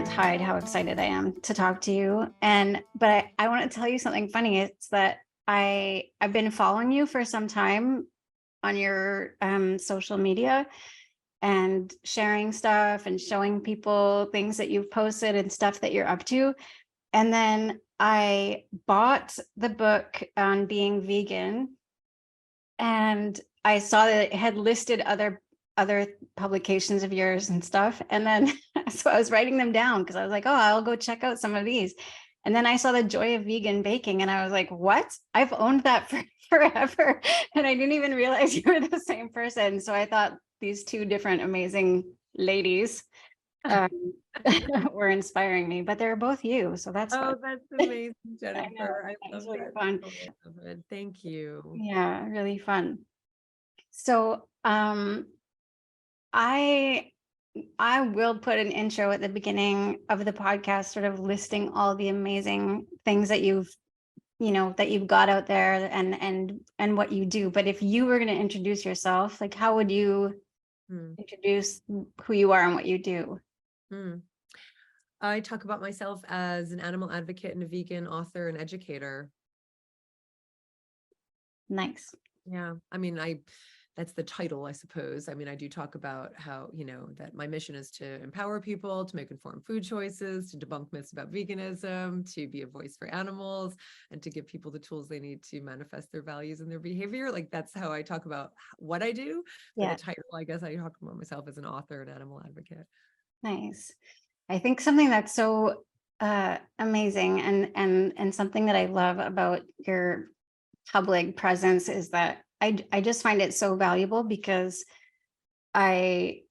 can't hide how excited I am to talk to you. But I want to tell you something funny. It's that I've been following you for some time on your social media and sharing stuff and showing people things that you've posted and stuff that you're up to. And then I bought the book on being vegan, and I saw that it had listed other publications of yours and stuff. And then so I was writing them down because I was like, oh, I'll go check out some of these. And then I saw the Joy of Vegan Baking and I was like, what? I've owned that for forever. And I didn't even realize you were the same person. So I thought these two different amazing ladies were inspiring me, but they're both you. So that's fun. That's amazing, Jennifer. I love really that. fun. Thank you. Yeah, really fun. So I will put an intro at the beginning of the podcast, sort of listing all the amazing things that you've got out there and what you do. But if you were going to introduce yourself, like, how would you introduce who you are and what you do? I talk about myself as an animal advocate and a vegan author and educator. Nice. Yeah. I mean, that's the title, I suppose. I mean, I do talk about how, that my mission is to empower people to make informed food choices, to debunk myths about veganism, to be a voice for animals, and to give people the tools they need to manifest their values and their behavior. Like, that's how I talk about what I do. But the title, I guess I talk about myself as an author and animal advocate. Nice. I think something that's so amazing and something that I love about your public presence is that I just find it so valuable, because I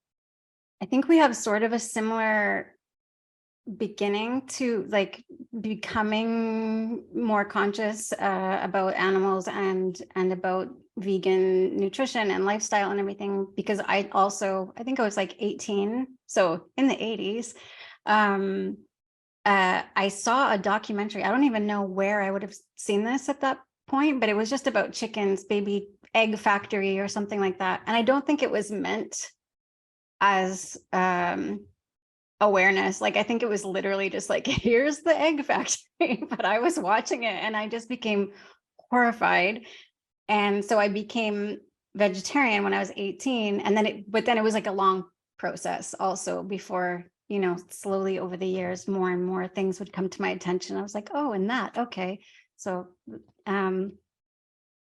think we have sort of a similar beginning to, like, becoming more conscious about animals and about vegan nutrition and lifestyle and everything, because I think I was like 18, so in the 80s. I saw a documentary. I don't even know where I would have seen this at that point, but it was just about chickens, baby egg factory or something like that. And I don't think it was meant as awareness. Like, I think it was literally just like, here's the egg factory. But I was watching it and I just became horrified. And so I became vegetarian when I was 18. And then it was like a long process also before, slowly over the years, more and more things would come to my attention. I was like, oh, and that, okay. So,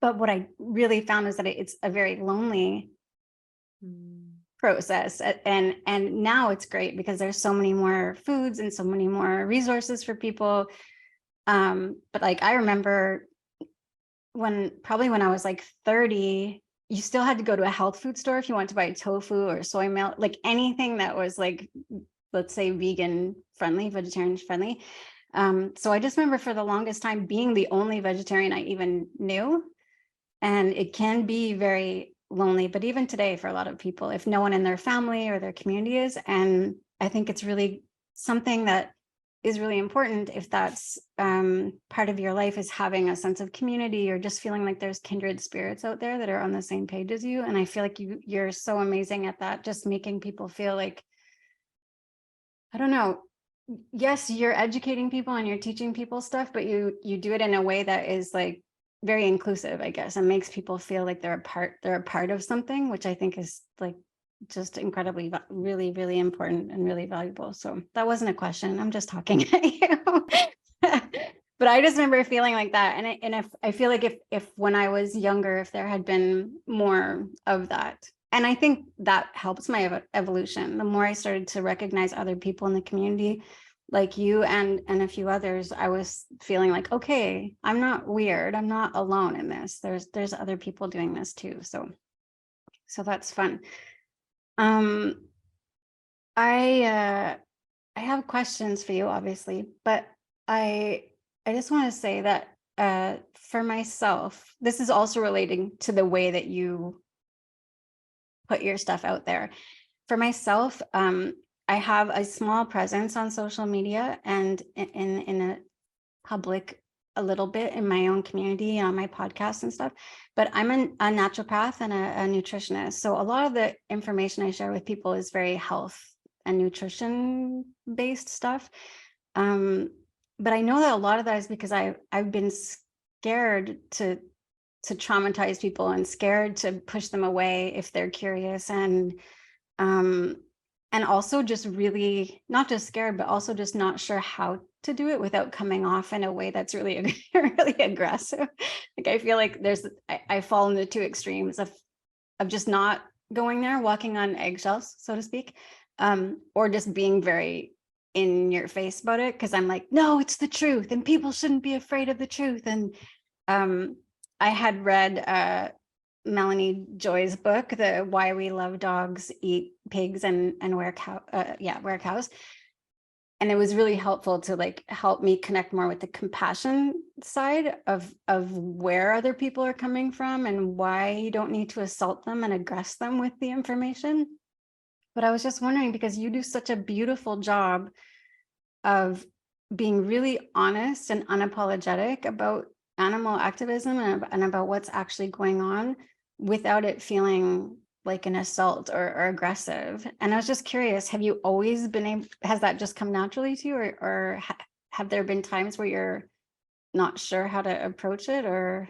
but what I really found is that it's a very lonely process. And now it's great because there's so many more foods and so many more resources for people. But like, I remember when I was like 30, you still had to go to a health food store if you want to buy tofu or soy milk, like anything that was, like, let's say vegan friendly, vegetarian friendly. So I just remember for the longest time being the only vegetarian I even knew. And it can be very lonely, but even today for a lot of people, if no one in their family or their community is. And I think it's really something that is really important, if that's part of your life, is having a sense of community or just feeling like there's kindred spirits out there that are on the same page as you. And I feel like you're so amazing at that, just making people feel like, I don't know, yes, you're educating people and you're teaching people stuff, but you do it in a way that is like very inclusive, I guess, and makes people feel like they're a part of something, which I think is like just incredibly, really, really important and really valuable. So that wasn't a question. I'm just talking at you. But I just remember feeling like that. And if I feel like if when I was younger, if there had been more of that, and I think that helps my evolution. The more I started to recognize other people in the community, like you and a few others, I was feeling like, okay, I'm not weird. I'm not alone in this. There's other people doing this too. So that's fun. I have questions for you, obviously, but I just want to say that for myself, this is also relating to the way that you put your stuff out there. For myself, I have a small presence on social media and in a public a little bit in my own community, on my podcast and stuff, but I'm a naturopath and a nutritionist. So a lot of the information I share with people is very health and nutrition based stuff. But I know that a lot of that is because I've been scared to traumatize people and scared to push them away if they're curious, um and also just really not just scared, but also just not sure how to do it without coming off in a way that's really really aggressive. Like I feel like I fall into two extremes of just not going there, walking on eggshells, so to speak, or just being very in your face about it because I'm like, no, it's the truth, and people shouldn't be afraid of the truth. And um, I had read Melanie Joy's book, the Why We Love Dogs, Eat Pigs, and wear cows. And it was really helpful to like help me connect more with the compassion side of where other people are coming from and why you don't need to assault them and aggress them with the information. But I was just wondering, because you do such a beautiful job of being really honest and unapologetic about animal activism and about what's actually going on without it feeling like an assault or aggressive. And I was just curious, have you always been able, has that just come naturally to you, or have there been times where you're not sure how to approach it? Or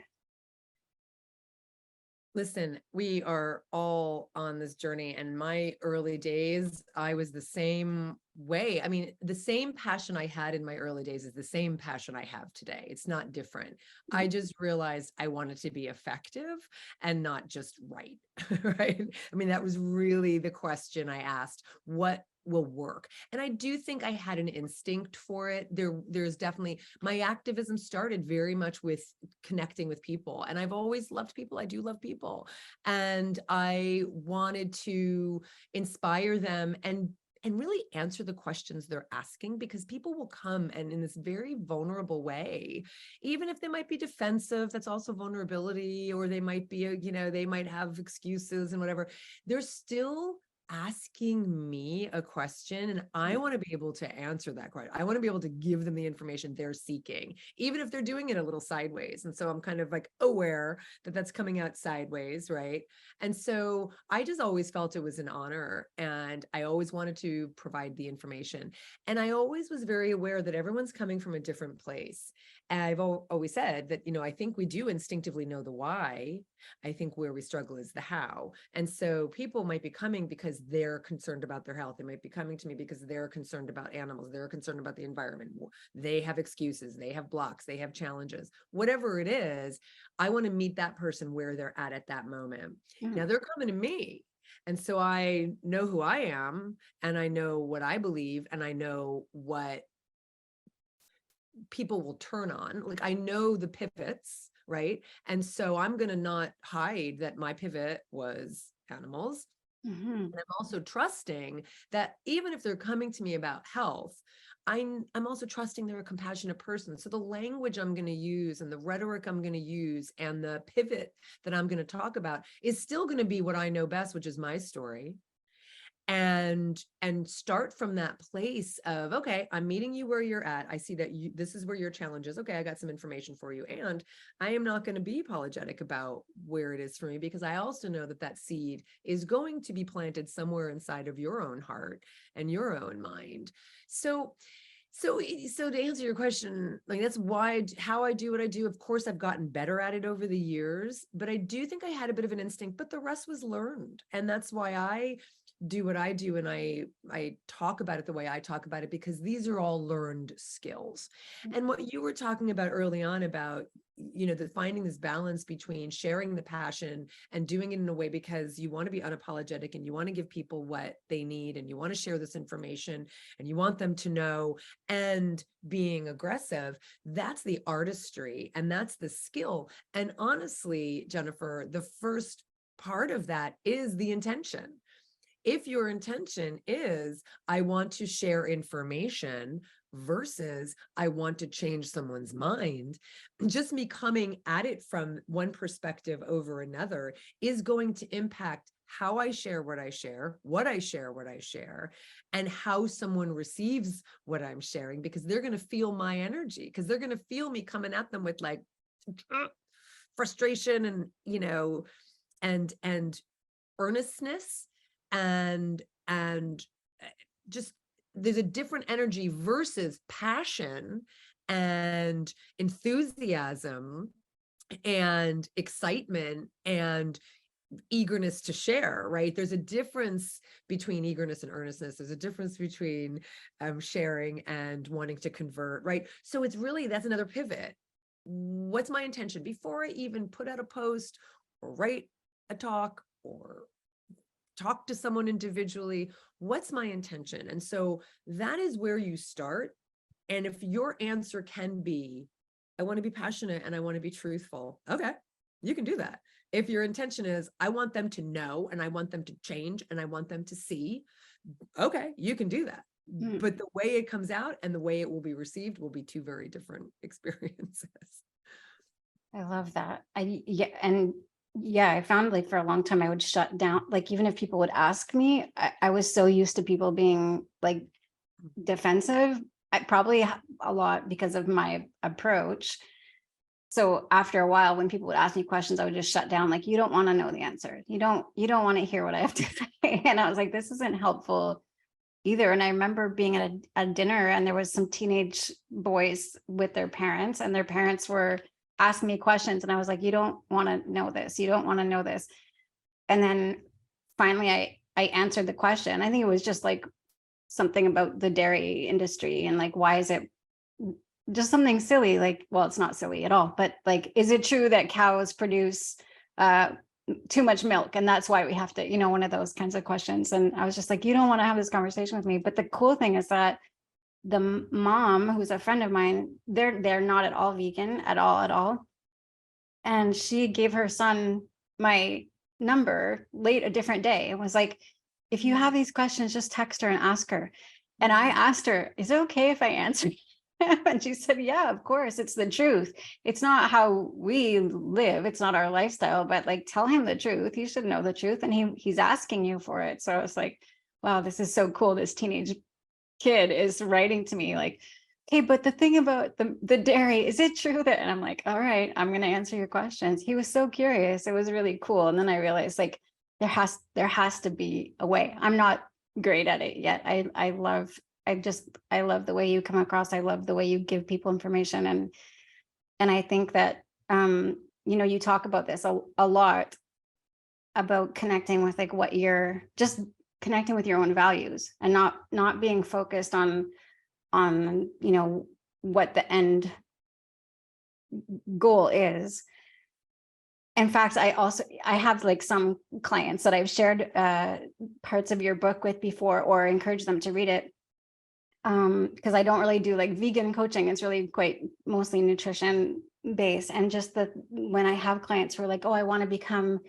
Listen, we are all on this journey, and my early days, I was the same way. I mean, the same passion I had in my early days is the same passion I have today. It's not different. I just realized I wanted to be effective and not just right, right? I mean, that was really the question I asked. What will work? And I do think I had an instinct for it. There's definitely, my activism started very much with connecting with people, and I've always loved people. I do love people, and I wanted to inspire them and really answer the questions they're asking, because people will come and in this very vulnerable way, even if they might be defensive, that's also vulnerability, or they might be, they might have excuses and whatever. They're still asking me a question, and I want to be able to answer that question. I want to be able to give them the information they're seeking, even if they're doing it a little sideways. And so I'm kind of like aware that that's coming out sideways, right? And so I just always felt it was an honor, and I always wanted to provide the information. And I always was very aware that everyone's coming from a different place. And I've always said that, I think we do instinctively know the why. I think where we struggle is the how. And so people might be coming because they're concerned about their health. They might be coming to me because they're concerned about animals. They're concerned about the environment. They have excuses. They have blocks. They have challenges. Whatever it is, I want to meet that person where they're at that moment. Now they're coming to me. And so I know who I am, and I know what I believe, and I know what people will turn on. Like I know the pivots, right? And so I'm going to not hide that my pivot was animals. And I'm also trusting that even if they're coming to me about health, I'm also trusting they're a compassionate person. So the language I'm going to use and the rhetoric I'm going to use and the pivot that I'm going to talk about is still going to be what I know best, which is my story. And start from that place of, okay, I'm meeting you where you're at. I see that this is where your challenge is. Okay, I got some information for you. And I am not going to be apologetic about where it is for me, because I also know that that seed is going to be planted somewhere inside of your own heart and your own mind. So to answer your question, like that's how I do what I do. Of course, I've gotten better at it over the years, but I do think I had a bit of an instinct, but the rest was learned. And that's why I do what I do, and I talk about it the way I talk about it, because these are all learned skills. And what you were talking about early on about, finding this balance between sharing the passion and doing it in a way because you want to be unapologetic and you want to give people what they need and you want to share this information and you want them to know, and being aggressive, that's the artistry and that's the skill. And honestly, Jennifer, the first part of that is the intention. If your intention is, I want to share information versus I want to change someone's mind, just me coming at it from one perspective over another is going to impact how I share what I share, what I share, and how someone receives what I'm sharing, because they're going to feel my energy, because they're going to feel me coming at them with like frustration and earnestness and just, there's a different energy versus passion and enthusiasm and excitement and eagerness to share, right? There's a difference between eagerness and earnestness. There's a difference between sharing and wanting to convert, right? So it's really, that's another pivot. What's my intention before I even put out a post or write a talk or talk to someone individually? What's my intention? And so that is where you start. And if your answer can be, I want to be passionate and I want to be truthful, okay, you can do that. If your intention is, I want them to know and I want them to change and I want them to see, okay, you can do that. But the way it comes out and the way it will be received will be two very different experiences. I love that. I found like for a long time I would shut down, like even if people would ask me, I was so used to people being like defensive. I probably a lot because of my approach. So after a while, when people would ask me questions, I would just shut down. Like, you don't want to know the answer. You don't want to hear what I have to say. And I was like, this isn't helpful either. And I remember being at a dinner and there was some teenage boys with their parents, and their parents were asking me questions. And I was like, you don't want to know this. You don't want to know this. And then finally I answered the question. I think it was just like something about the dairy industry and like, why is it just something silly? Like, well, it's not silly at all, but like, is it true that cows produce too much milk and that's why we have to, one of those kinds of questions? And I was just like, you don't want to have this conversation with me. But the cool thing is that the mom, who's a friend of mine, they're not at all vegan at all. And she gave her son my number late a different day. It was like, if you have these questions, just text her and ask her. And I asked her, is it okay if I answer? And she said, yeah, of course, it's the truth. It's not how we live. It's not our lifestyle, but like, tell him the truth. He should know the truth. And he's asking you for it. So I was like, wow, this is so cool. This teenage kid is writing to me like, okay, but the thing about the dairy, is it true that? And I'm like, all right, I'm going to answer your questions. He was so curious. It was really cool. And then I realized like, there has to be a way. I'm not great at it yet. I love the way you come across. I love the way you give people information. And I think that, you talk about this a lot about connecting with like what you're just connecting with your own values and not being focused on what the end goal is. In fact, I have like some clients that I've shared parts of your book with before or encourage them to read it. Because I don't really do like vegan coaching. It's really quite mostly nutrition based. And just that when I have clients who are like, oh, I want to become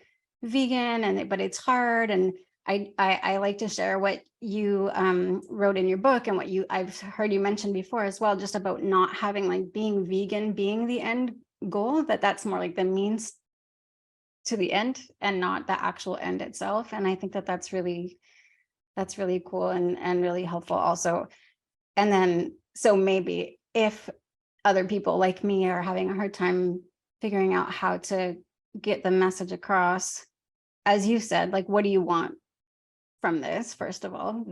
vegan but it's hard. And I like to share what you wrote in your book and what I've heard you mention before as well, just about not having like being vegan being the end goal, that's more like the means to the end and not the actual end itself. And I think that's really cool and really helpful also. And then, so maybe if other people like me are having a hard time figuring out how to get the message across, as you said, like, what do you want from this, first of all,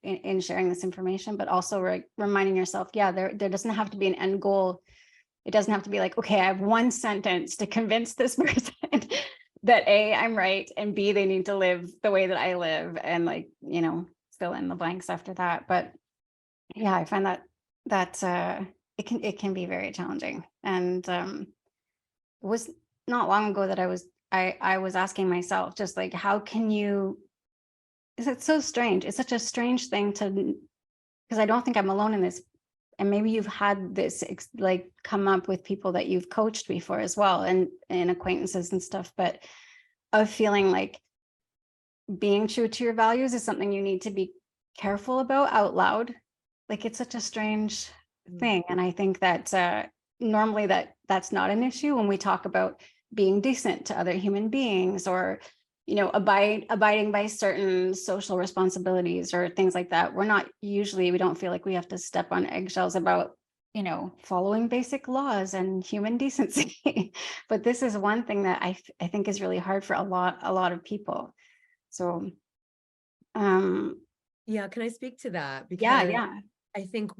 in sharing this information, but also reminding yourself, yeah, there doesn't have to be an end goal. It doesn't have to be like, okay, I have one sentence to convince this person that A, I'm right, and B, they need to live the way that I live, and like, fill in the blanks after that. But yeah, I find that it can be very challenging. And it was not long ago that I was asking myself, just like, how can you, is it so strange? It's such a strange thing because I don't think I'm alone in this. And maybe you've had this like come up with people that you've coached before as well, and acquaintances and stuff, but of feeling like being true to your values is something you need to be careful about out loud. Like, it's such a strange thing. And I think that normally that's not an issue when we talk about being decent to other human beings or, abiding by certain social responsibilities or things like that. We don't feel like we have to step on eggshells about, following basic laws and human decency. But this is one thing that I think is really hard for a lot of people. So, Yeah, can I speak to that? Yeah, Because yeah. I think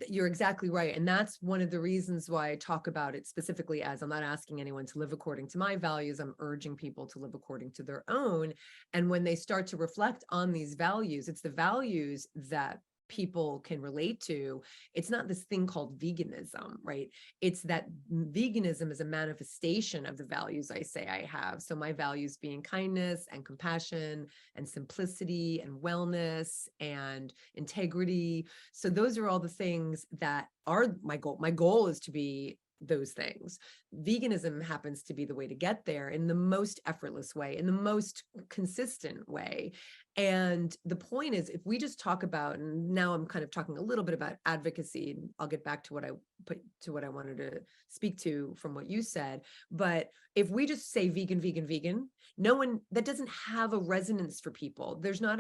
you're exactly right. And that's one of the reasons why I talk about it specifically as I'm not asking anyone to live according to my values. I'm urging people to live according to their own. And when they start to reflect on these values, it's the values that people can relate to. It's not this thing called veganism, right? It's that veganism is a manifestation of the values I say I have. So my values being kindness and compassion and simplicity and wellness and integrity. So those are all the things that are my goal. My goal is to be those things. Veganism happens to be the way to get there in the most effortless way, in the most consistent way. And the point is, if we just talk about, and now I'm kind of talking a little bit about advocacy, and I'll get back to what I wanted to speak to from what you said. But if we just say vegan, vegan, vegan, no one, that doesn't have a resonance for people. There's not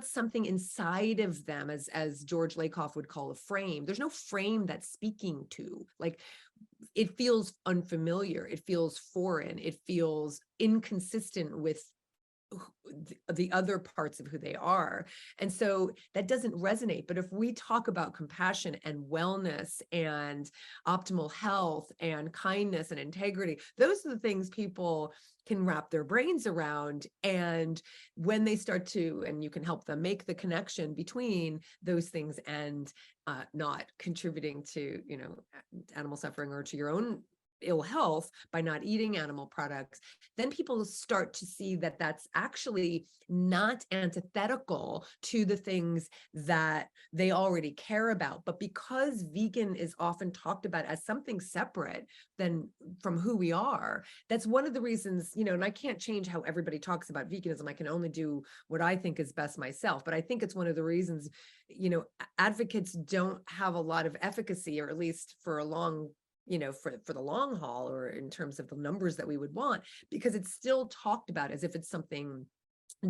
something inside of them, as George Lakoff would call a frame. There's no frame that's speaking to, like, it feels unfamiliar, it feels foreign, it feels inconsistent with the other parts of who they are. And so that doesn't resonate. But if we talk about compassion and wellness and optimal health and kindness and integrity, those are the things people can wrap their brains around. And when they start to, and you can help them make the connection between those things and not contributing to, animal suffering or to your own ill health by not eating animal products, then people start to see that that's actually not antithetical to the things that they already care about. But because vegan is often talked about as something separate than from who we are, that's one of the reasons, and I can't change how everybody talks about veganism. I can only do what I think is best myself. But I think it's one of the reasons, advocates don't have a lot of efficacy, or at least for a long for the long haul, or in terms of the numbers that we would want, because it's still talked about as if it's something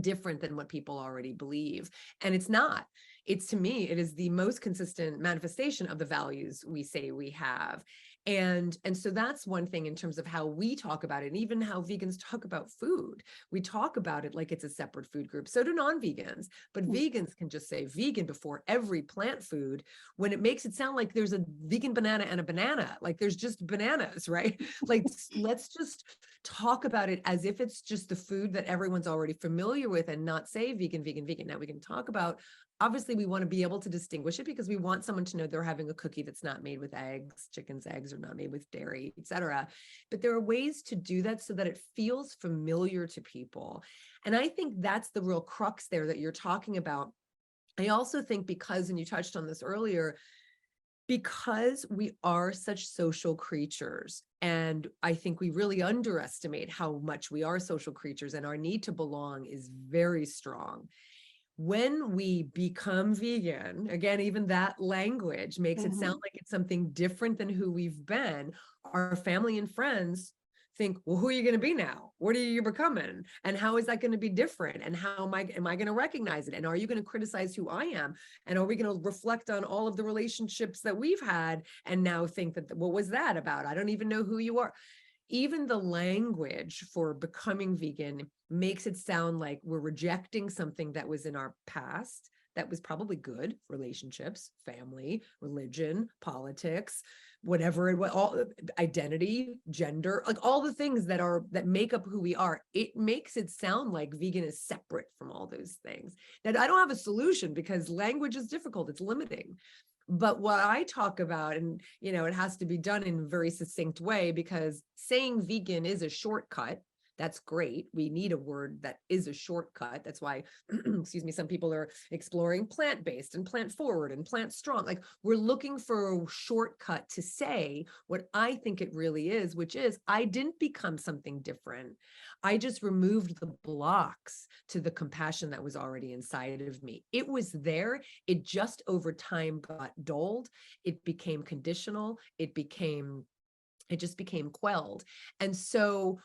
different than what people already believe. And it's not. It's, to me, it is the most consistent manifestation of the values we say we have. And so that's one thing in terms of how we talk about it, and even how vegans talk about food. We talk about it like it's a separate food group. So do non-vegans, but vegans can just say vegan before every plant food, when it makes it sound like there's a vegan banana and a banana, like there's just bananas, right? Like, let's just talk about it as if it's just the food that everyone's already familiar with, and not say vegan, vegan, vegan. Now we can talk about, obviously we want to be able to distinguish it, because we want someone to know they're having a cookie that's not made with eggs, chicken's eggs, or not made with dairy, etc. But there are ways to do that so that it feels familiar to people. And I think that's the real crux there that you're talking about. I also think because, and you touched on this earlier, because we are such social creatures, and I think we really underestimate how much we are social creatures, and our need to belong is very strong. When we become vegan, again, even that language makes it sound like it's something different than who we've been. Our family and friends think, well, who are you going to be now? What are you becoming? And how is that going to be different? And how am I going to recognize it? And are you going to criticize who I am? And are we going to reflect on all of the relationships that we've had and now think that, what was that about? I don't even know who you are. Even the language for becoming vegan makes it sound like we're rejecting something that was in our past that was probably good: relationships, family, religion, politics, whatever it was, all identity, gender, like all the things that make up who we are. It makes it sound like vegan is separate from all those things. That I don't have a solution, because language is difficult, it's limiting. But what I talk about, and it has to be done in a very succinct way, because saying vegan is a shortcut. That's great. We need a word that is a shortcut. That's why, excuse me, some people are exploring plant-based and plant-forward and plant-strong. Like, we're looking for a shortcut to say what I think it really is, which is, I didn't become something different. I just removed the blocks to the compassion that was already inside of me. It was there. It just over time got dulled. It became conditional. It just became quelled. And so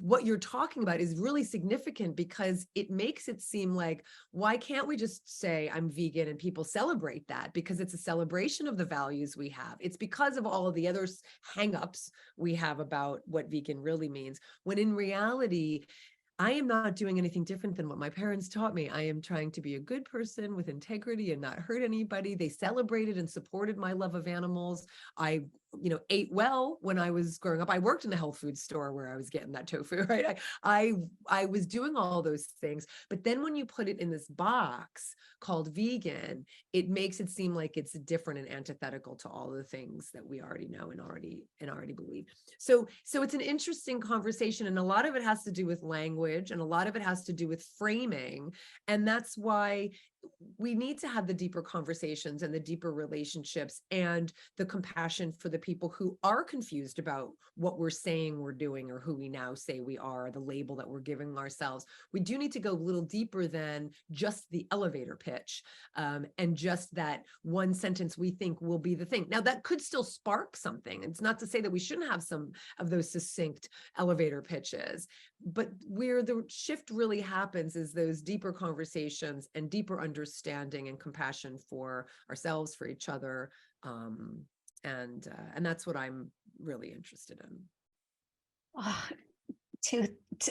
what you're talking about is really significant, because it makes it seem like, why can't we just say I'm vegan and people celebrate that? Because it's a celebration of the values we have. It's because of all of the other hangups we have about what vegan really means, when in reality, I am not doing anything different than what my parents taught me. I am trying to be a good person with integrity and not hurt anybody. They celebrated and supported my love of animals. I, ate well when I was growing up. I worked in a health food store where I was getting that tofu, right? I was doing all those things. But then when you put it in this box called vegan, it makes it seem like it's different and antithetical to all the things that we already know and already believe. So it's an interesting conversation, and a lot of it has to do with language, and a lot of it has to do with framing. And that's why we need to have the deeper conversations and the deeper relationships and the compassion for the people who are confused about what we're saying we're doing, or who we now say we are, the label that we're giving ourselves. We do need to go a little deeper than just the elevator pitch, and just that one sentence we think will be the thing. Now, that could still spark something. It's not to say that we shouldn't have some of those succinct elevator pitches, but where the shift really happens is those deeper conversations and deeper understanding and compassion for ourselves, for each other, and that's what I'm really interested in. Oh,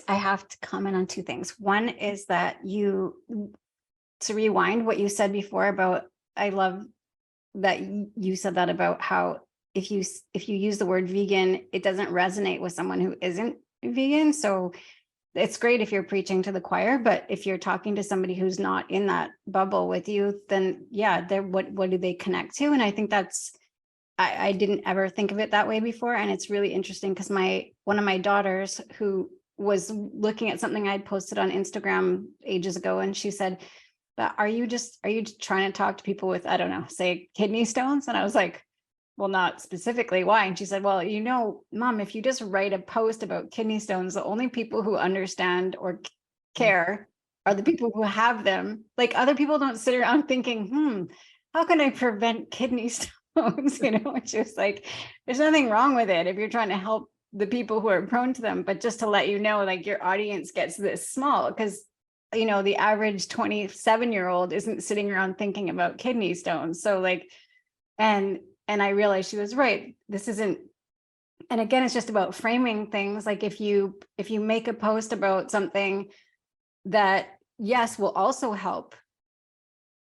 I have to comment on two things. One is that to rewind what you said before about, I love that you said that about how if you use the word vegan, it doesn't resonate with someone who isn't vegan. So it's great if you're preaching to the choir, but if you're talking to somebody who's not in that bubble with you, then yeah, what do they connect to? And I think I didn't ever think of it that way before. And it's really interesting because one of my daughters, who was looking at something I'd posted on Instagram ages ago, and she said, but are you trying to talk to people with, I don't know, say kidney stones? And I was like, well, not specifically. Why? And she said, well, Mom, if you just write a post about kidney stones, the only people who understand or care are the people who have them. Like, other people don't sit around thinking, how can I prevent kidney stones? It's just like, there's nothing wrong with it if you're trying to help the people who are prone to them. But just to let you know, like, your audience gets this small because, the average 27-year-old isn't sitting around thinking about kidney stones. So like, and I realized she was right. This isn't, and again, it's just about framing things. Like, if you make a post about something that, yes, will also help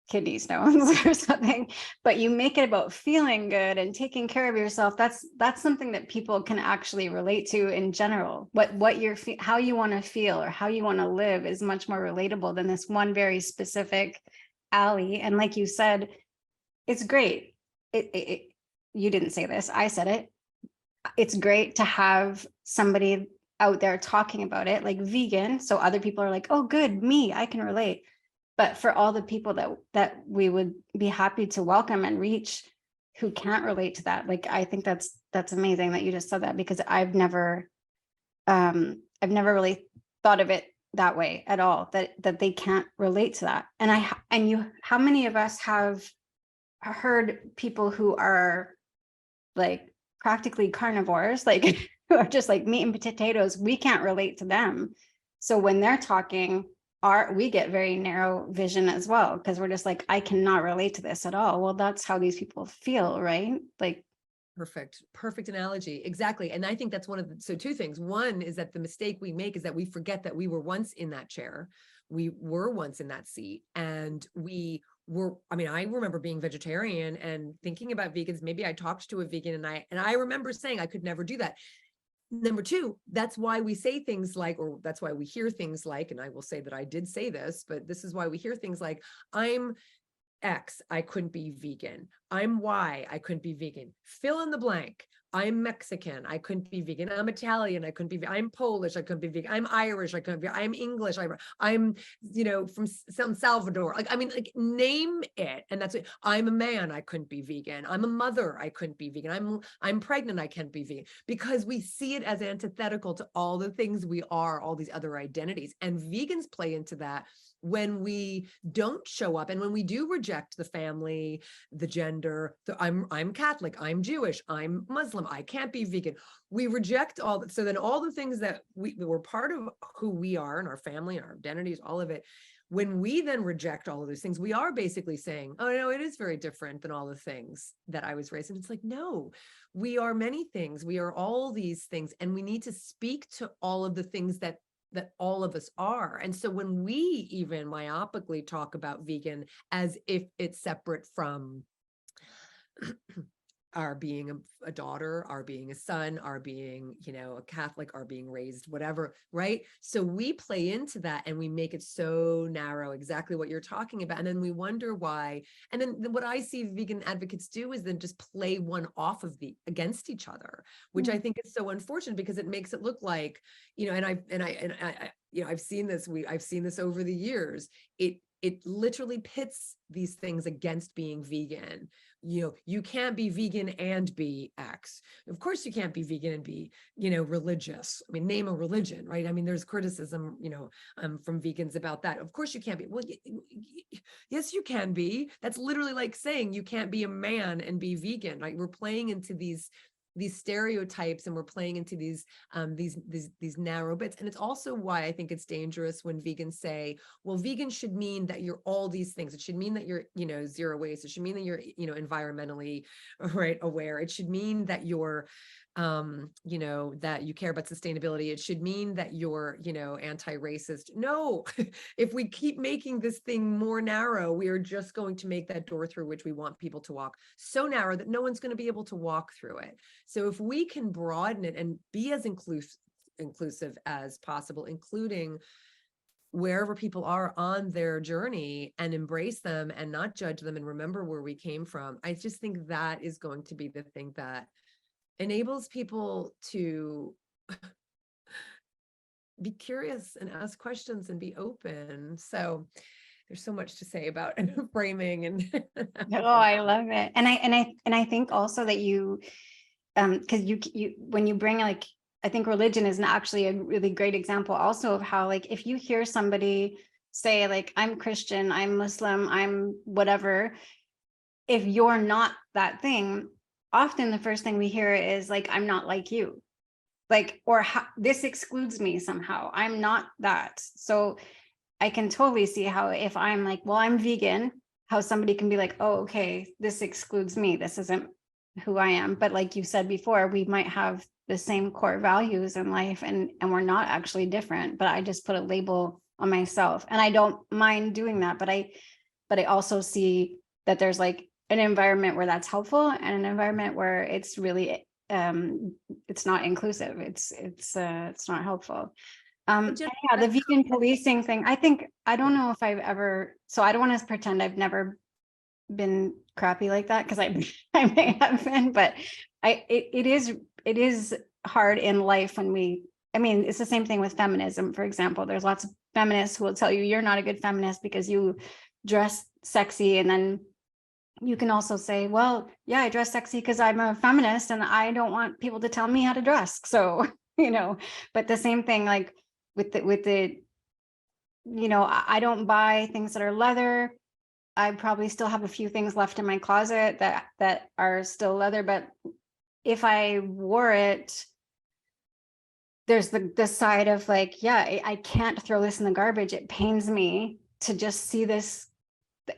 kidney stones or something, but you make it about feeling good and taking care of yourself, that's something that people can actually relate to in general. How you want to feel or how you want to live is much more relatable than this one very specific alley. And like you said, it's great. You didn't say this, I said it. It's great to have somebody out there talking about it, like vegan, so other people are like, oh, good, me, I can relate. But for all the people that we would be happy to welcome and reach who can't relate to that, like, I think that's amazing that you just said that, because I've never really thought of it that way at all, that they can't relate to that. How many of us have heard people who are like practically carnivores, like who are just like meat and potatoes? We can't relate to them. So when they're talking, we get very narrow vision as well, because we're just like, I cannot relate to this at all. Well, that's how these people feel, right? Like, perfect analogy. Exactly. And I think that's two things. One is that the mistake we make is that we forget that we were once in that chair. We were once in that seat, and I remember being vegetarian and thinking about vegans. Maybe I talked to a vegan and I remember saying I could never do that. Number two, that's why we say things like, or that's why we hear things like, and I will say that I did say this, but this is why we hear things like, I'm X, I couldn't be vegan. I'm Y, I couldn't be vegan. Fill in the blank. I'm Mexican, I couldn't be vegan. I'm Italian, I couldn't be vegan. I'm Polish, I couldn't be vegan. I'm Irish, I couldn't be. I'm English, I'm from San Salvador. Name it, and that's it. I'm a man, I couldn't be vegan. I'm a mother, I couldn't be vegan. I'm pregnant, I can't be vegan, because we see it as antithetical to all the things we are, all these other identities, and vegans play into that when we don't show up and when we do reject the family, the gender, I'm Catholic, I'm Jewish, I'm Muslim, I can't be vegan. We reject all that. So then all the things that were part of who we are and our family and our identities, all of it, when we then reject all of those things, we are basically saying, oh no, it is very different than all the things that I was raised. And it's like, no, we are many things. We are all these things. And we need to speak to all of the things that that all of us are. And so when we even myopically talk about vegan as if it's separate from our being a daughter, our being a son, our being, a Catholic, our being raised, whatever, right? So we play into that and we make it so narrow, exactly what you're talking about. And then we wonder why. And then what I see vegan advocates do is then just play one off of against each other, which I think is so unfortunate, because it makes it look like, I've seen this, I've seen this over the years. It literally pits these things against being vegan. You can't be vegan and be X. Of course you can't be vegan and be, religious. I mean, name a religion, right? I mean, there's criticism, from vegans about that. Of course you can't be. Well, yes, you can be. That's literally like saying you can't be a man and be vegan, right? We're playing into these stereotypes, and we're playing into these narrow bits. And it's also why I think it's dangerous when vegans say, well, vegan should mean that you're all these things. It should mean that you're, zero waste. It should mean that you're, environmentally, right, aware. It should mean that you're, that you care about sustainability. It should mean that you're, anti-racist. No, if we keep making this thing more narrow, we are just going to make that door through which we want people to walk so narrow that no one's going to be able to walk through it. So if we can broaden it and be as inclusive as possible, including wherever people are on their journey, and embrace them and not judge them and remember where we came from, I just think that is going to be the thing that enables people to be curious and ask questions and be open. So there's so much to say about framing and Oh, I love it. And I think also that you, because you when you bring, like, I think religion is actually a really great example also of how, like, if you hear somebody say, like, I'm Christian, I'm Muslim, I'm whatever, if you're not that thing, often the first thing we hear is like, I'm not like you, like, or this excludes me somehow, I'm not that. So I can totally see how, if I'm like, well, I'm vegan, how somebody can be like, oh, okay, this excludes me, this isn't who I am. But like you said before, we might have the same core values in life, and we're not actually different, but I just put a label on myself, and I don't mind doing that. But I also see that there's like an environment where that's helpful, and an environment where it's really it's not inclusive, it's not helpful. And yeah, the vegan policing thing, I don't know if I've ever, so I don't want to pretend I've never been crappy like that, because I may have been, but it is hard in life when I mean, it's the same thing with feminism, for example. There's lots of feminists who will tell you you're not a good feminist because you dress sexy, and then you can also say, well, yeah, I dress sexy because I'm a feminist and I don't want people to tell me how to dress. So, but the same thing, like with the, I don't buy things that are leather. I probably still have a few things left in my closet that are still leather, but if I wore it, there's the side of like, yeah, I can't throw this in the garbage. It pains me to just see this.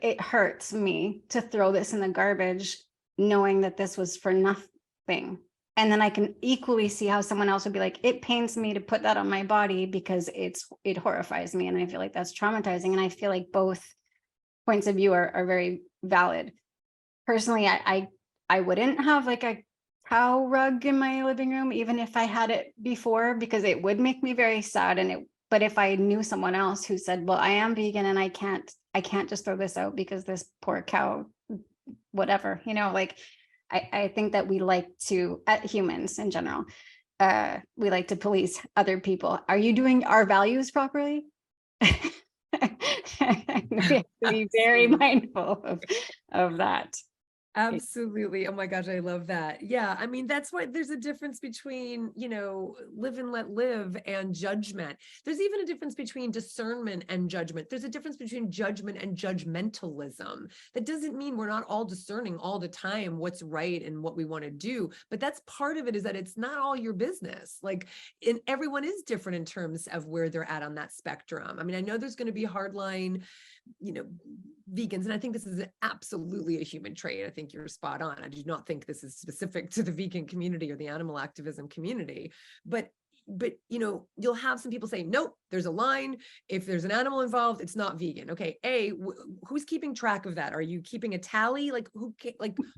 It hurts me to throw this in the garbage, knowing that this was for nothing. And then I can equally see how someone else would be like, it pains me to put that on my body because it horrifies me. And I feel like that's traumatizing. And I feel like both points of view are very valid. Personally, I wouldn't have like a cow rug in my living room, even if I had it before, because it would make me very sad. But if I knew someone else who said, well, I am vegan and I can't just throw this out because this poor cow, whatever, like, I think that we like to, humans in general, we like to police other people. Are you doing our values properly? We have to be very mindful of that. Absolutely. Oh my gosh, I love that. Yeah. I mean, that's why there's a difference between, live and let live and judgment. There's even a difference between discernment and judgment. There's a difference between judgment and judgmentalism. That doesn't mean we're not all discerning all the time what's right and what we want to do. But that's part of it, is that it's not all your business. Like, everyone is different in terms of where they're at on that spectrum. I mean, I know there's going to be hardline, vegans, and I think this is absolutely a human trait. I think you're spot on. I do not think this is specific to the vegan community or the animal activism community, but but you'll have some people say, nope, there's a line. If there's an animal involved, it's not vegan. Okay. Who's keeping track of that? Are you keeping a tally?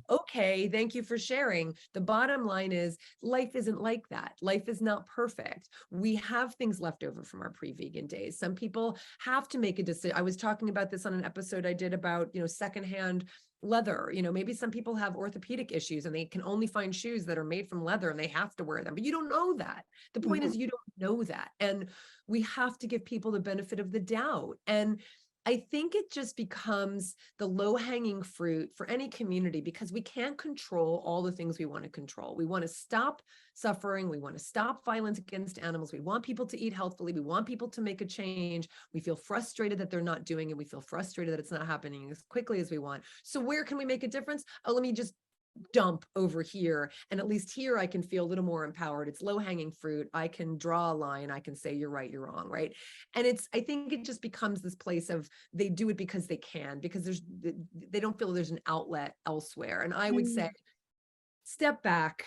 Okay, thank you for sharing. The bottom line is life isn't like that. Life is not perfect. We have things left over from our pre-vegan days. Some people have to make a decision. I was talking about this on an episode I did about, secondhand leather. Maybe some people have orthopedic issues and they can only find shoes that are made from leather and they have to wear them, but you don't know that. The point is you don't know that. And we have to give people the benefit of the doubt. And I think it just becomes the low-hanging fruit for any community because we can't control all the things we want to control. We want to stop suffering. We want to stop violence against animals. We want people to eat healthfully. We want people to make a change. We feel frustrated that they're not doing it. We feel frustrated that it's not happening as quickly as we want. So where can we make a difference? Oh, let me just dump over here. And at least here I can feel a little more empowered. It's low hanging fruit. I can draw a line. I can say, you're right, you're wrong. Right. And I think it just becomes this place of they do it because they can, because they don't feel there's an outlet elsewhere. And I would say, step back,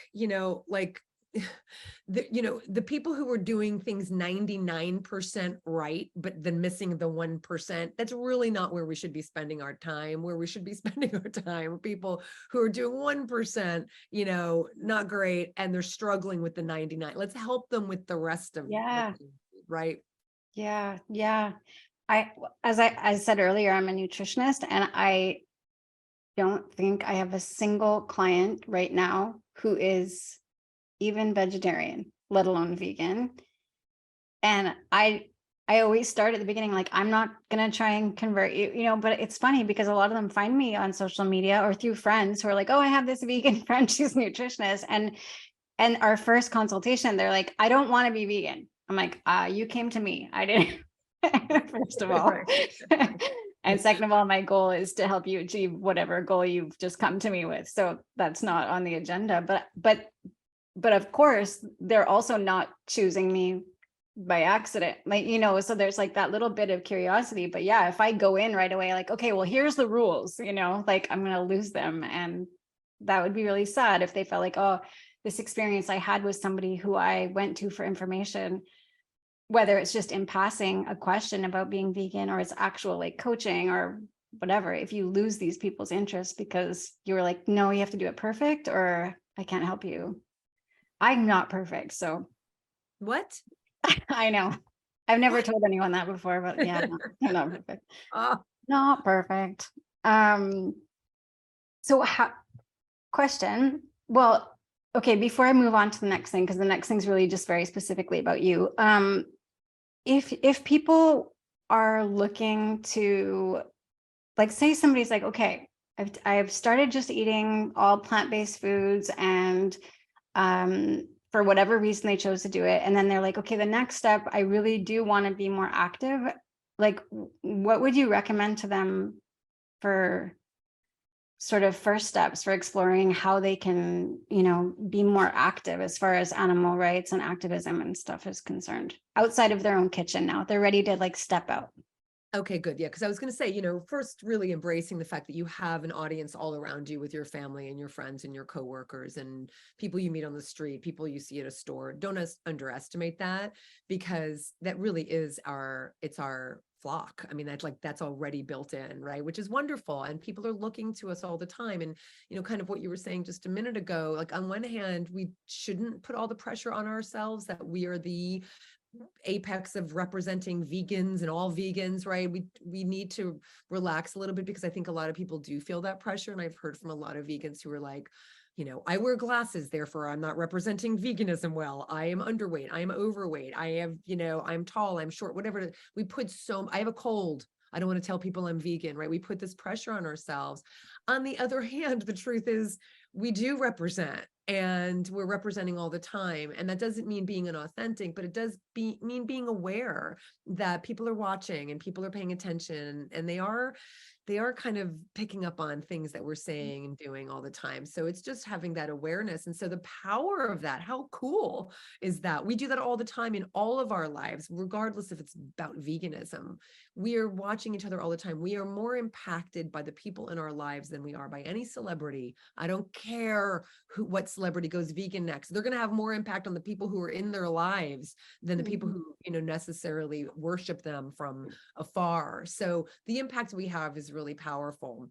the people who are doing things 99% right, but then missing the 1%, that's really not where we should be spending our time. Where we should be spending our time are people who are doing 1%, not great, and they're struggling with the 99. Let's help them with the rest of Yeah. right? Yeah. Yeah. As I said earlier, I'm a nutritionist, and I don't think I have a single client right now who is even vegetarian, let alone vegan. And I always start at the beginning, like, I'm not going to try and convert you, but it's funny because a lot of them find me on social media or through friends who are like, oh, I have this vegan friend, she's a nutritionist. And our first consultation, they're like, I don't want to be vegan. I'm like, you came to me. I didn't, first of all. And second of all, my goal is to help you achieve whatever goal you've just come to me with. So that's not on the agenda, but of course, they're also not choosing me by accident, so there's like that little bit of curiosity. But yeah, if I go in right away, like, okay, well, here's the rules, like I'm going to lose them. And that would be really sad if they felt like, oh, this experience I had with somebody who I went to for information, whether it's just in passing a question about being vegan or it's actual like coaching or whatever, if you lose these people's interest because you were like, no, you have to do it perfect, or I can't help you. I'm not perfect. So what? I know. I've never told anyone that before, but yeah, I'm not perfect. Not perfect. So question. Well, okay, before I move on to the next thing, because the next thing is really just very specifically about you. If people are looking to, like, say somebody's like, okay, I've started just eating all plant-based foods, and for whatever reason they chose to do it, and then they're like, okay, the next step, I really do want to be more active. Like, what would you recommend to them for sort of first steps for exploring how they can, be more active as far as animal rights and activism and stuff is concerned, outside of their own kitchen? Now they're ready to like step out. Okay, good. Yeah, because I was going to say, first really embracing the fact that you have an audience all around you with your family and your friends and your coworkers and people you meet on the street, people you see at a store. Don't underestimate that, because that really is our flock. I mean, that's already built in, right? Which is wonderful. And people are looking to us all the time. And, kind of what you were saying just a minute ago, like on one hand, we shouldn't put all the pressure on ourselves that we are the apex of representing vegans and all vegans, right? We need to relax a little bit, because I think a lot of people do feel that pressure. And I've heard from a lot of vegans who are like, I wear glasses, therefore I'm not representing veganism well. I am underweight. I am overweight. I have, I'm tall, I'm short, whatever. I have a cold. I don't want to tell people I'm vegan, right? We put this pressure on ourselves. On the other hand, the truth is we do represent, and we're representing all the time. And that doesn't mean being inauthentic, but it does mean being aware that people are watching and people are paying attention, and they are they are kind of picking up on things that we're saying and doing all the time. So it's just having that awareness. And so the power of that, how cool is that? We do that all the time in all of our lives, regardless if it's about veganism. We are watching each other all the time. We are more impacted by the people in our lives than we are by any celebrity. I don't care what celebrity goes vegan next. They're going to have more impact on the people who are in their lives than the people who, necessarily worship them from afar. So the impact we have is really powerful.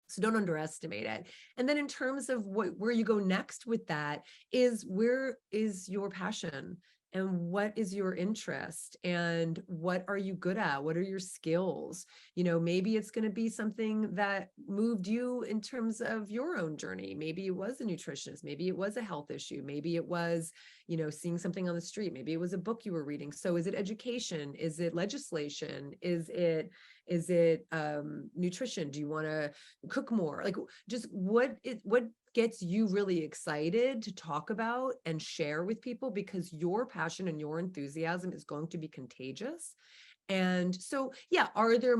So don't underestimate it. And then in terms of where you go next with that is, where is your passion? And what is your interest? And what are you good at? What are your skills? Maybe it's going to be something that moved you in terms of your own journey. Maybe it was a nutritionist. Maybe it was a health issue. Maybe it was, seeing something on the street. Maybe it was a book you were reading. So is it education? Is it legislation? Is it nutrition? Do you want to cook more? Like, just what gets you really excited to talk about and share with people, because your passion and your enthusiasm is going to be contagious. And so, yeah, are there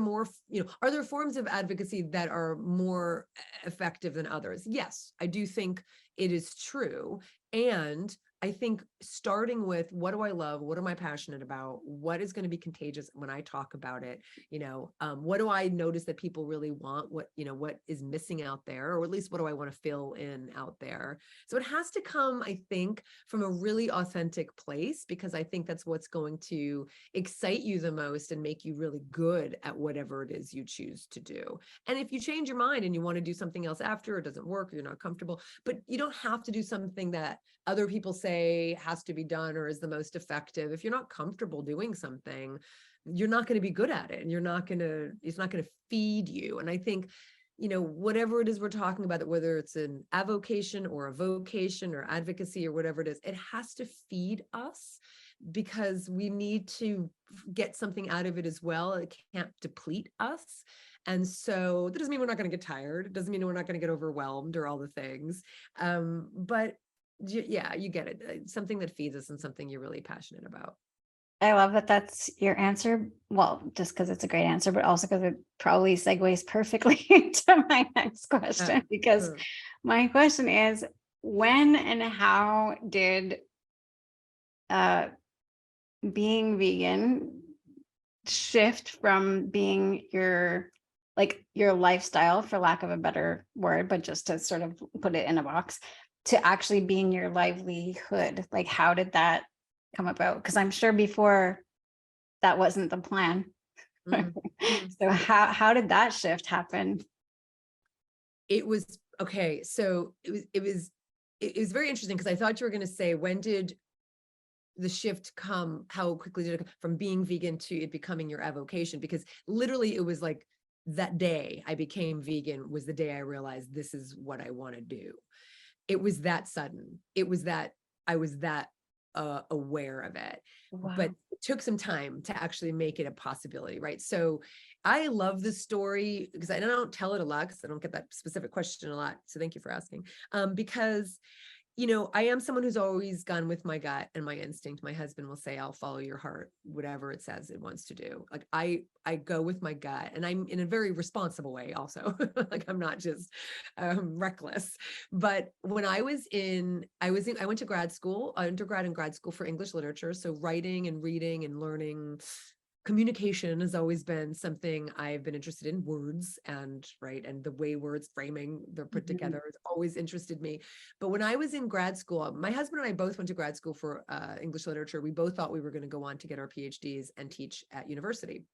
forms of advocacy that are more effective than others? Yes, I do think it is true. And I think starting with, what do I love? What am I passionate about? What is going to be contagious when I talk about it? What do I notice that people really want? What is missing out there? Or at least what do I want to fill in out there? So it has to come, I think, from a really authentic place, because I think that's what's going to excite you the most and make you really good at whatever it is you choose to do. And if you change your mind and you want to do something else after, it doesn't work, or you're not comfortable, but you don't have to do something that other people say has to be done or is the most effective. If you're not comfortable doing something, you're not going to be good at it, and it's not going to feed you. And I think, whatever it is we're talking about, whether it's an avocation or a vocation or advocacy or whatever it is, it has to feed us, because we need to get something out of it as well. It can't deplete us. And so that doesn't mean we're not going to get tired. It doesn't mean we're not going to get overwhelmed or all the things. But yeah, you get it. Something that feeds us and something you're really passionate about. I love that that's your answer. Well, just because it's a great answer, but also because it probably segues perfectly to my next question, because my question is, when and how did being vegan shift from being your lifestyle, for lack of a better word, but just to sort of put it in a box, to actually being your livelihood? Like, how did that come about? Because I'm sure before that wasn't the plan. So how did that shift happen? It was okay. So it was very interesting, because I thought you were going to say, when did the shift come? How quickly did it come from being vegan to it becoming your avocation? Because literally it was like that day I became vegan was the day I realized this is what I want to do. It was that sudden. It was that I was that aware of it. Wow. But it took some time to actually make it a possibility, right? So I love this story, because I don't tell it a lot, because I don't get that specific question a lot. So thank you for asking. Because I am someone who's always gone with my gut and my instinct. My husband will say, I'll follow your heart, whatever it says it wants to do. Like I go with my gut, and I'm in a very responsible way also. Like, I'm not just reckless. But when I went to grad school, undergrad and grad school for English literature. So writing and reading and learning. Communication has always been something I've been interested in, words and the way words framing they're put together has always interested me. But when I was in grad school, my husband and I both went to grad school for English literature. We both thought we were going to go on to get our PhDs and teach at university.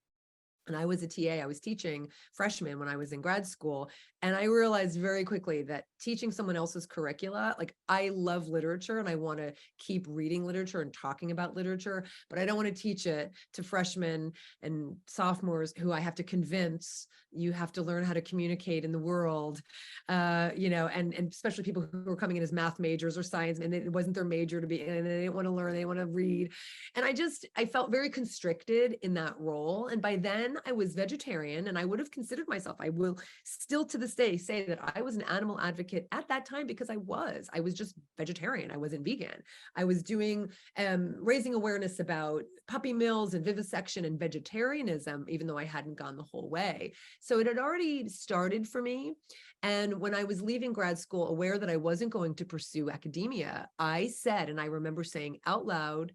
And I was a TA, I was teaching freshmen when I was in grad school. And I realized very quickly that teaching someone else's curricula, like, I love literature and I want to keep reading literature and talking about literature, but I don't want to teach it to freshmen and sophomores who I have to convince you have to learn how to communicate in the world, and especially people who are coming in as math majors or science, and it wasn't their major to be in, and they didn't want to learn, they want to read. And I felt very constricted in that role. And by then, when I was vegetarian, and I would have considered myself, I will still to this day say that I was an animal advocate at that time, because I was just vegetarian. I wasn't vegan. I was doing, raising awareness about puppy mills and vivisection and vegetarianism, even though I hadn't gone the whole way. So it had already started for me. And when I was leaving grad school, aware that I wasn't going to pursue academia, I said, and I remember saying out loud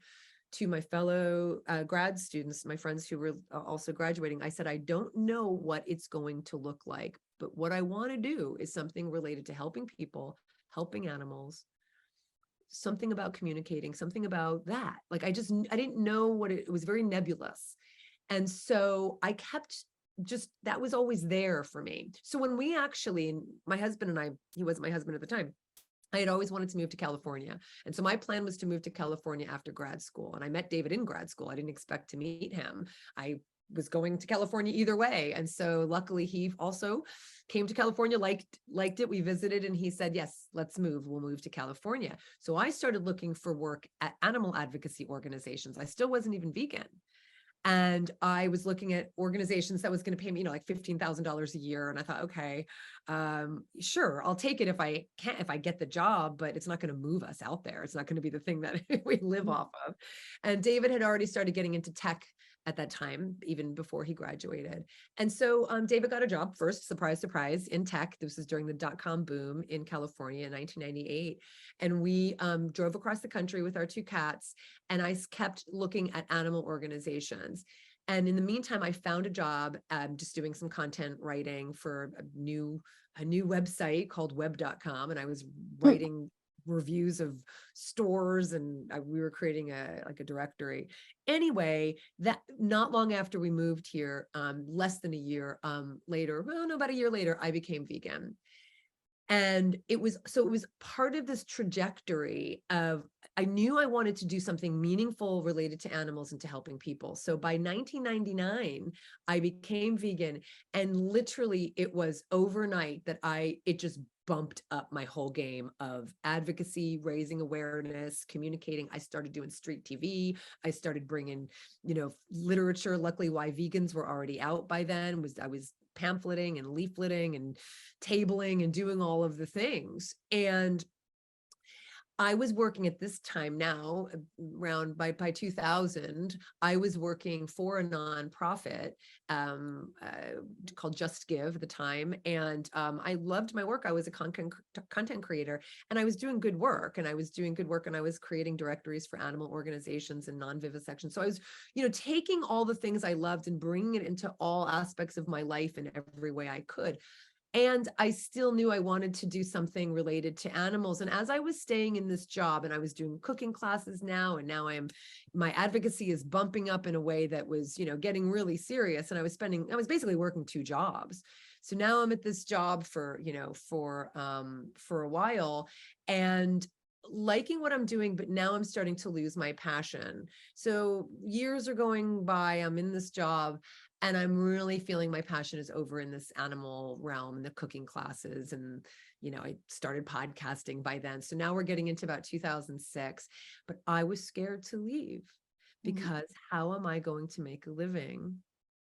to my fellow grad students, my friends who were also graduating, I said, I don't know what it's going to look like, but what I want to do is something related to helping people, helping animals, something about communicating, something about that. Like, I didn't know what it was, very nebulous. And so I kept that was always there for me. So when we actually, my husband and I, he wasn't my husband at the time, I had always wanted to move to California. And so my plan was to move to California after grad school. And I met David in grad school. I didn't expect to meet him. I was going to California either way. And so luckily he also came to California, liked it. We visited and he said, yes, let's move. We'll move to California. So I started looking for work at animal advocacy organizations. I still wasn't even vegan. And I was looking at organizations that was going to pay me, like $15,000 a year. And I thought, okay, sure, I'll take it if I get the job, but it's not going to move us out there. It's not going to be the thing that we live off of. And David had already started getting into tech at that time, even before he graduated. And so David got a job first, surprise, surprise, in tech. This was during the dot-com boom in California in 1998. And we drove across the country with our 2 cats, and I kept looking at animal organizations. And in the meantime, I found a job just doing some content writing for a new website called web.com. And I was writing reviews of stores, and we were creating a directory. Anyway, that not long after we moved here, less than a year later, well, no, about a year later, I became vegan. And it was part of this trajectory of, I knew I wanted to do something meaningful related to animals and to helping people. So by 1999, I became vegan, and literally it was overnight that it just bumped up my whole game of advocacy, raising awareness, communicating. I started doing street TV. I started bringing, literature. Luckily, Why Vegans were already out by then. I was pamphleting and leafleting and tabling and doing all of the things. And I was working at this time now, around by 2000, I was working for a nonprofit called Just Give at the time. And I loved my work. I was a content creator, and I was doing good work, and I was creating directories for animal organizations and non-vivisection. So I was, taking all the things I loved and bringing it into all aspects of my life in every way I could. And I still knew I wanted to do something related to animals. And as I was staying in this job, and I was doing cooking classes now, and now my advocacy is bumping up in a way that was, getting really serious. And I was basically working 2 jobs. So now I'm at this job for a while, and liking what I'm doing, but now I'm starting to lose my passion. So years are going by, I'm in this job, and I'm really feeling my passion is over in this animal realm and the cooking classes. And, I started podcasting by then. So now we're getting into about 2006, but I was scared to leave, because how am I going to make a living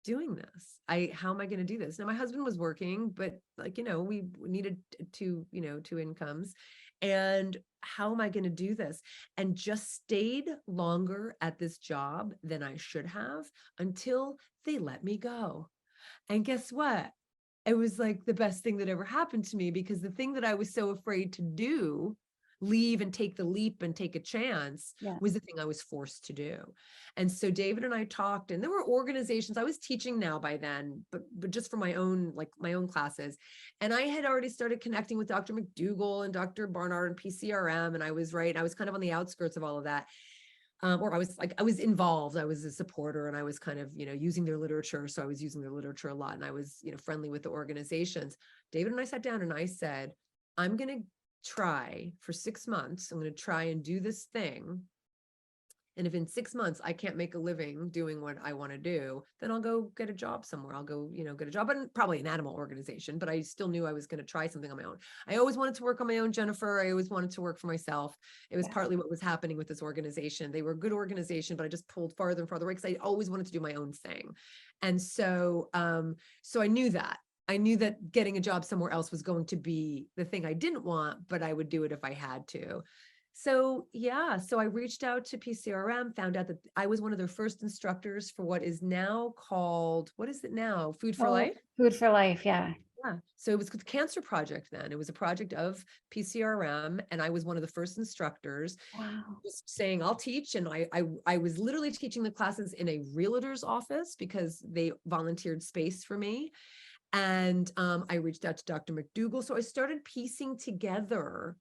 doing this? How am I going to do this? Now, my husband was working, but we needed 2 incomes. And how am I going to do this? And just stayed longer at this job than I should have, until they let me go. And guess what? It was like the best thing that ever happened to me, because the thing that I was so afraid to do, leave and take the leap and take a chance, was the thing I was forced to do. And so David and I talked, and there were organizations I was teaching now by then, but just for my own classes. And I had already started connecting with Dr. McDougall and Dr. Barnard and PCRM. And I was kind of on the outskirts of all of that. Or I was involved, I was a supporter, and I was kind of, using their literature. So I was using their literature a lot, and I was, friendly with the organizations. David and I sat down, and I said, I'm going to try for 6 months. I'm going to try and do this thing And if in 6 months I can't make a living doing what I want to do, then I'll go get a job somewhere. I'll go, get a job, but probably an animal organization, but I still knew I was going to try something on my own. I always wanted to work on my own, Jennifer. I always wanted to work for myself. It was Yeah. partly what was happening with this organization. They were a good organization, but I just pulled farther and farther away because I always wanted to do my own thing. And so, so I knew that. I knew that getting a job somewhere else was going to be the thing I didn't want, but I would do it if I had to. So yeah, so I reached out to PCRM, found out that I was one of their first instructors for what is now called, what is it now? Food for Oh, Life? Food for Life. Yeah. Yeah. So it was the Cancer Project then. It was a project of PCRM, and I was one of the first instructors. Wow. Just saying I'll teach, and I was literally teaching the classes in a realtor's office because they volunteered space for me. And I reached out to Dr. McDougall. So I started piecing together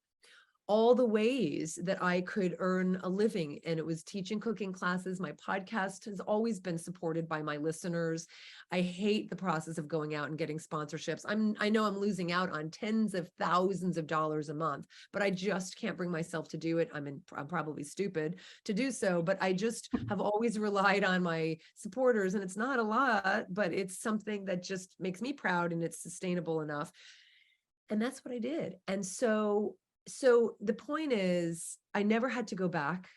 all the ways that I could earn a living. And it was teaching cooking classes. My podcast has always been supported by my listeners. I hate the process of going out and getting sponsorships. I know I'm losing out on tens of thousands of dollars a month, but I just can't bring myself to do it. I'm probably stupid to do so, but I just have always relied on my supporters, and it's not a lot, but it's something that just makes me proud and it's sustainable enough. And that's what I did. And so the point is, I never had to go back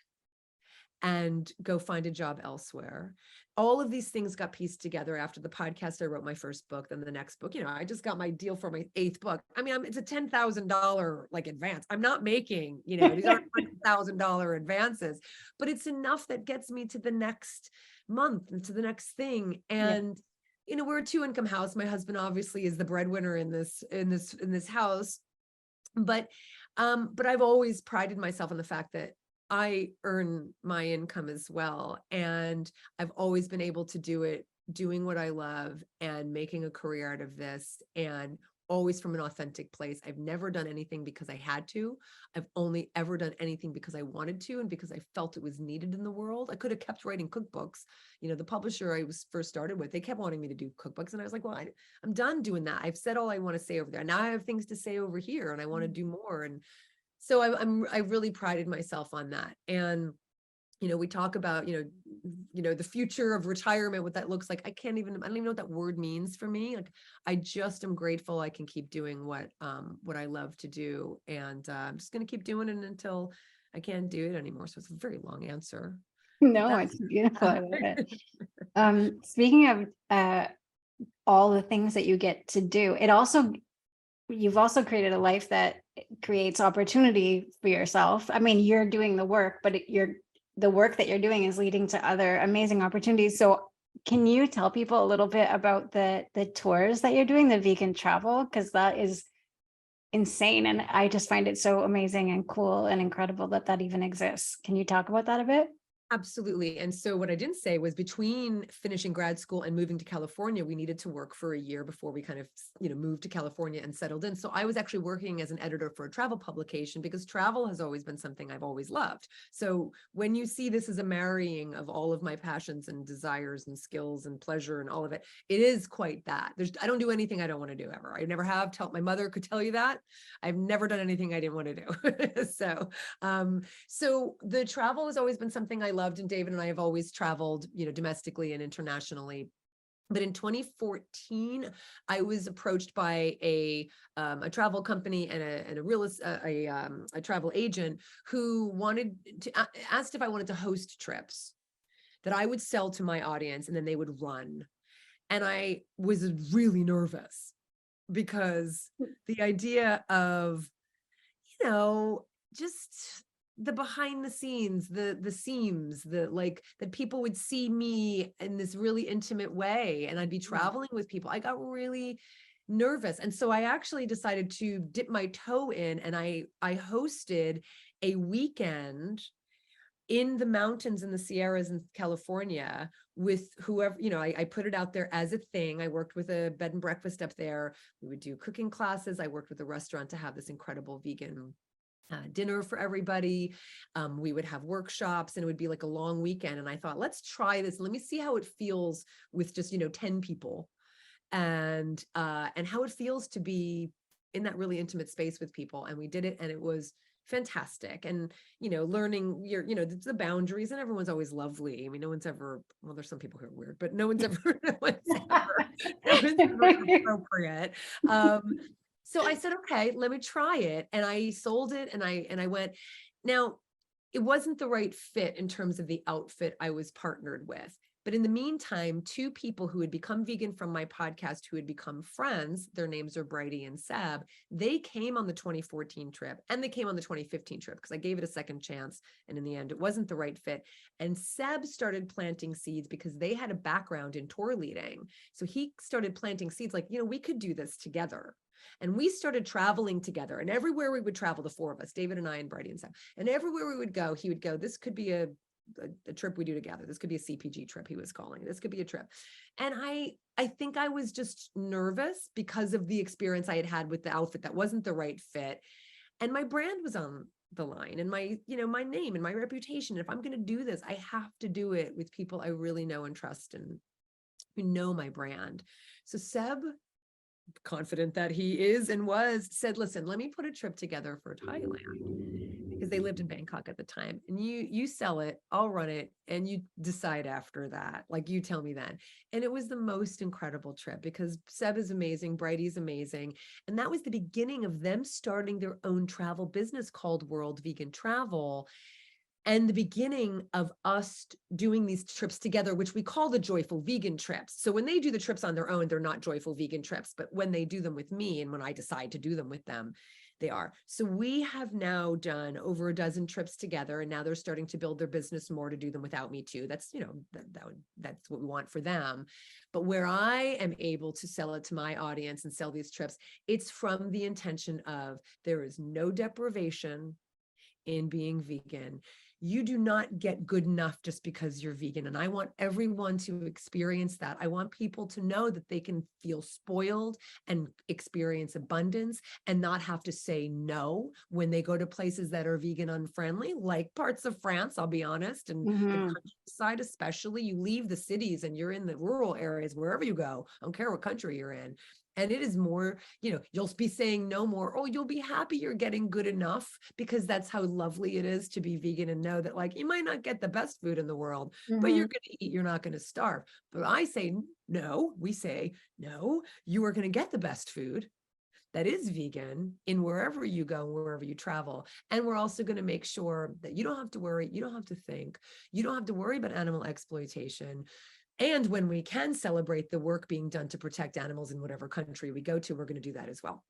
and go find a job elsewhere. All of these things got pieced together after the podcast. I wrote my first book, then the next book. I just got my deal for my 8th book. I mean, it's a $10,000 like advance. I'm not making, these aren't $100,000 advances, but it's enough that gets me to the next month and to the next thing. And we're a 2-income house. My husband obviously is the breadwinner in this house, but I've always prided myself on the fact that I earn my income as well. And I've always been able to do it, doing what I love and making a career out of this, and always from an authentic place. I've never done anything because I had to. I've only ever done anything because I wanted to and because I felt it was needed in the world. I could have kept writing cookbooks. The publisher I was first started with, they kept wanting me to do cookbooks. And I was like, well, I'm done doing that. I've said all I want to say over there. Now I have things to say over here and I want to do more. And so I really prided myself on that. And we talk about, the future of retirement, what that looks like. I don't even know what that word means for me. Like, I just am grateful I can keep doing what I love to do. And I'm just going to keep doing it until I can't do it anymore. So it's a very long answer. No, it's beautiful. I love it. Speaking of all the things that you get to do, you've also created a life that creates opportunity for yourself. I mean, you're doing the work, but the work that you're doing is leading to other amazing opportunities. So can you tell people a little bit about the tours that you're doing, the vegan travel? Because that is insane. And I just find it so amazing and cool and incredible that even exists. Can you talk about that a bit? Absolutely. And so what I didn't say was, between finishing grad school and moving to California, we needed to work for a year before we kind of, moved to California and settled in. So I was actually working as an editor for a travel publication, because travel has always been something I've always loved. So when you see this as a marrying of all of my passions and desires and skills and pleasure and all of it, it is quite that. I don't do anything I don't want to do ever. I never have. My mother could tell you that. I've never done anything I didn't want to do. So the travel has always been something I loved, and David and I have always traveled, domestically and internationally. But in 2014, I was approached by a travel company and a travel agent who asked if I wanted to host trips that I would sell to my audience and then they would run. And I was really nervous, because the idea of, just the behind the scenes, the seams, that people would see me in this really intimate way, and I'd be traveling with people. I got really nervous. And so I actually decided to dip my toe in, and I hosted a weekend in the mountains in the Sierras in California with whoever, I put it out there as a thing. I worked with a bed and breakfast up there. We would do cooking classes. I worked with a restaurant to have this incredible vegan dinner for everybody. We would have workshops, and it would be like a long weekend. And I thought, let's try this. Let me see how it feels with just, 10 people, and how it feels to be in that really intimate space with people. And we did it, and it was fantastic. And, learning the boundaries, and everyone's always lovely. I mean, no one's ever, well, there's some people who are weird, but no one's ever, no one's ever inappropriate. So I said, okay, let me try it. And I sold it, and I went. Now, it wasn't the right fit in terms of the outfit I was partnered with. But in the meantime, two people who had become vegan from my podcast, who had become friends, their names are Brady and Seb, they came on the 2014 trip, and they came on the 2015 trip because I gave it a second chance. And in the end, it wasn't the right fit. And Seb started planting seeds because they had a background in tour leading. So he started planting seeds like, we could do this together. And we started traveling together, and everywhere we would travel, the four of us, David and I and Brady and Seb, and everywhere we would go, he would go, this could be a trip we do together. This could be a CPG trip, he was calling. This could be a trip. And I think I was just nervous because of the experience I had had with the outfit that wasn't the right fit. And my brand was on the line, and my name and my reputation. If I'm going to do this, I have to do it with people I really know and trust and who know my brand. So Seb, confident that he is and was, said, listen, let me put a trip together for Thailand, because they lived in Bangkok at the time. And you sell it, I'll run it, and you decide after that. Like, you tell me then. And it was the most incredible trip because Seb is amazing, Brady's amazing. And that was the beginning of them starting their own travel business called World Vegan Travel. And the beginning of us doing these trips together, which we call the joyful vegan trips. So when they do the trips on their own, they're not joyful vegan trips, but when they do them with me, and when I decide to do them with them, they are. So we have now done over a dozen trips together, and now they're starting to build their business more to do them without me too. That's, that's what we want for them. But where I am able to sell it to my audience and sell these trips, it's from the intention of there is no deprivation in being vegan. You do not get good enough just because you're vegan. And I want everyone to experience that. I want people to know that they can feel spoiled and experience abundance and not have to say no when they go to places that are vegan unfriendly, like parts of France, I'll be honest, and the countryside especially. You leave the cities and you're in the rural areas, wherever you go, I don't care what country you're in. And it is more, you'll be saying no more. Oh, you'll be happy you're getting good enough, because that's how lovely it is to be vegan and know that, like, you might not get the best food in the world, but you're going to eat, you're not going to starve. But I say no, we say no, you are going to get the best food that is vegan in wherever you go, wherever you travel. And we're also going to make sure that you don't have to worry, you don't have to think, you don't have to worry about animal exploitation. And when we can celebrate the work being done to protect animals in whatever country we go to, we're going to do that as well.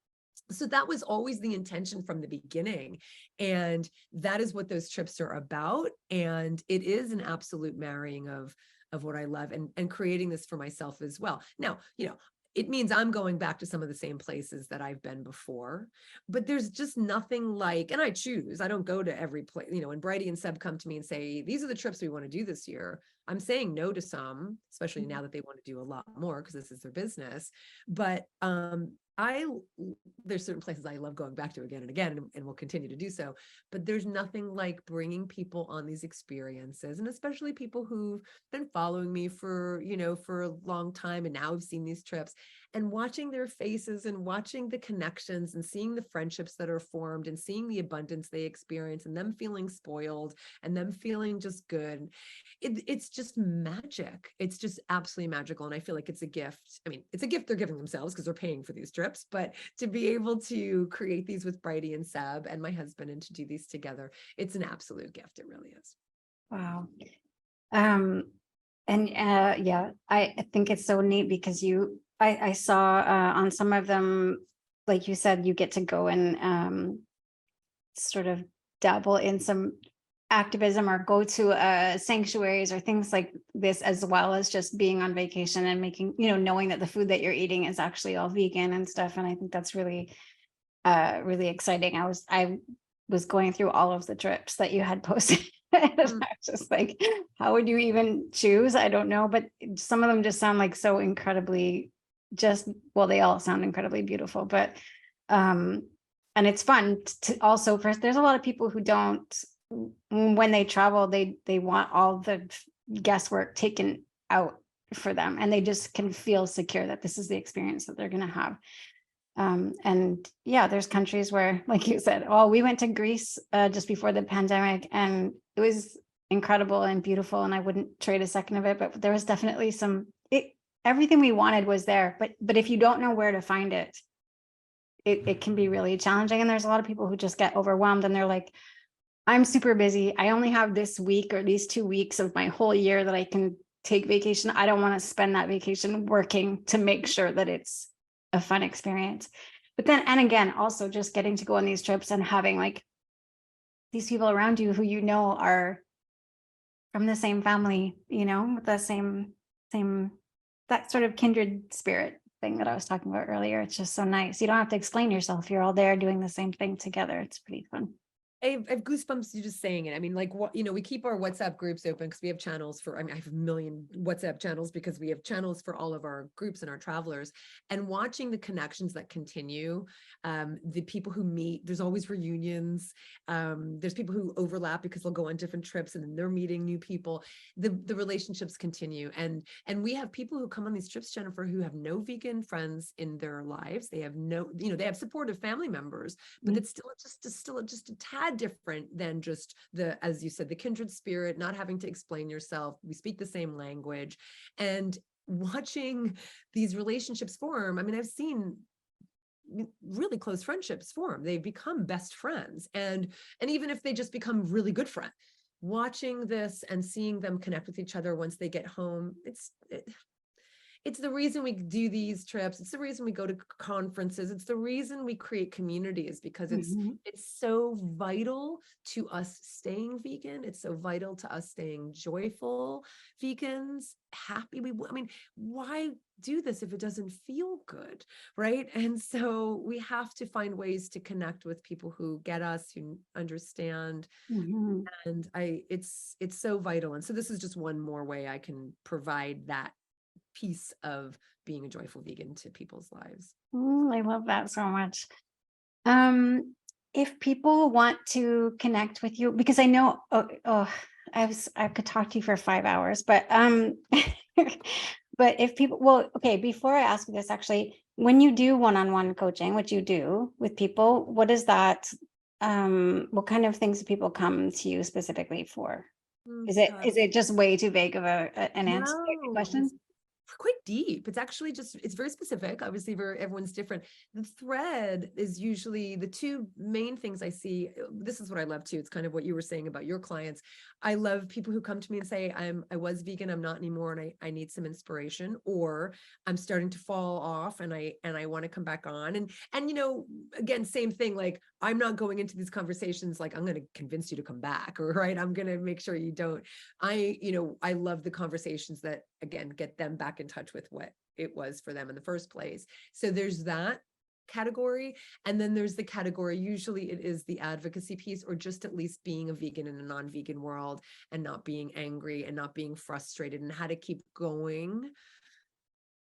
So that was always the intention from the beginning. And that is what those trips are about. And it is an absolute marrying of what I love and creating this for myself as well. Now, it means I'm going back to some of the same places that I've been before, but there's just nothing like, and I don't go to every place, when Brady and Seb come to me and say, these are the trips we want to do this year, I'm saying no to some, especially now that they want to do a lot more because this is their business. But there's certain places I love going back to again and again, and will continue to do so. But there's nothing like bringing people on these experiences, and especially people who've been following me for a long time, and now have seen these trips, and watching their faces and watching the connections and seeing the friendships that are formed and seeing the abundance they experience, and them feeling spoiled and them feeling just good. It's just magic. It's just absolutely magical. And I feel like it's a gift. I mean, it's a gift they're giving themselves because they're paying for these trips, but to be able to create these with Brady and Seb and my husband, and to do these together, it's an absolute gift. It really is. Wow. Yeah, I think it's so neat because I saw on some of them, like you said, you get to go and sort of dabble in some activism or go to sanctuaries or things like this, as well as just being on vacation and making, knowing that the food that you're eating is actually all vegan and stuff. And I think that's really, really exciting. I was going through all of the trips that you had posted. And I was just like, how would you even choose? I don't know, but some of them just sound like so incredibly they all sound incredibly beautiful, but and it's fun to also, first, there's a lot of people who don't, when they travel, they want all the guesswork taken out for them, and they just can feel secure that this is the experience that they're going to have. And yeah, there's countries where, like you said, oh, we went to Greece just before the pandemic, and it was incredible and beautiful, and I wouldn't trade a second of it. But there was definitely everything we wanted was there. But if you don't know where to find it, it can be really challenging. And there's a lot of people who just get overwhelmed, and they're like, I'm super busy. I only have this week or these 2 weeks of my whole year that I can take vacation. I don't want to spend that vacation working to make sure that it's a fun experience. But then, and again, also just getting to go on these trips and having like these people around you who you know are from the same family, with the same, that sort of kindred spirit thing that I was talking about earlier. It's just so nice. You don't have to explain yourself. You're all there doing the same thing together. It's pretty fun. I have goosebumps you just saying it. I mean, like, what, we keep our WhatsApp groups open because we have channels for, I have a million WhatsApp channels because we have channels for all of our groups and our travelers, and watching the connections that continue, the people who meet, there's always reunions. There's people who overlap because they'll go on different trips and then they're meeting new people. The relationships continue. And we have people who come on these trips, Jennifer, who have no vegan friends in their lives. They have no, they have supportive family members, but it's still just a tad different than just as you said, the kindred spirit, not having to explain yourself. We speak the same language, and watching these relationships form. I mean, I've seen really close friendships form. They become best friends. And even if they just become really good friends, watching this and seeing them connect with each other once they get home, it's the reason we do these trips. It's the reason we go to conferences. It's the reason we create communities, because it's so vital to us staying vegan. It's so vital to us staying joyful vegans, happy. I mean, why do this if it doesn't feel good, right? And so we have to find ways to connect with people who get us, who understand. And it's so vital. And so this is just one more way I can provide that piece of being a joyful vegan to people's lives. I love that so much. If people want to connect with you, because I know, I could talk to you for 5 hours, but but if people, well, okay, before I ask you this, actually, when you do one-on-one coaching, which you do with people, what is that? What kind of things do people come to you specifically for? Is it just way too vague of an answer to the No, question? quite deep. It's actually it's very specific. Obviously, everyone's different. The thread is usually the two main things I see. This is what I love too. It's kind of what you were saying about your clients. I love people who come to me and say, I was vegan, I'm not anymore, and I need some inspiration, or I'm starting to fall off and I want to come back on. And again, same thing, like, I'm not going into these conversations like I'm going to convince you to come back, or right, I'm going to make sure you don't. I love the conversations that, again, get them back in touch with what it was for them in the first place. So there's that category. And then there's the category, usually it is the advocacy piece, or just at least being a vegan in a non-vegan world and not being angry and not being frustrated and how to keep going.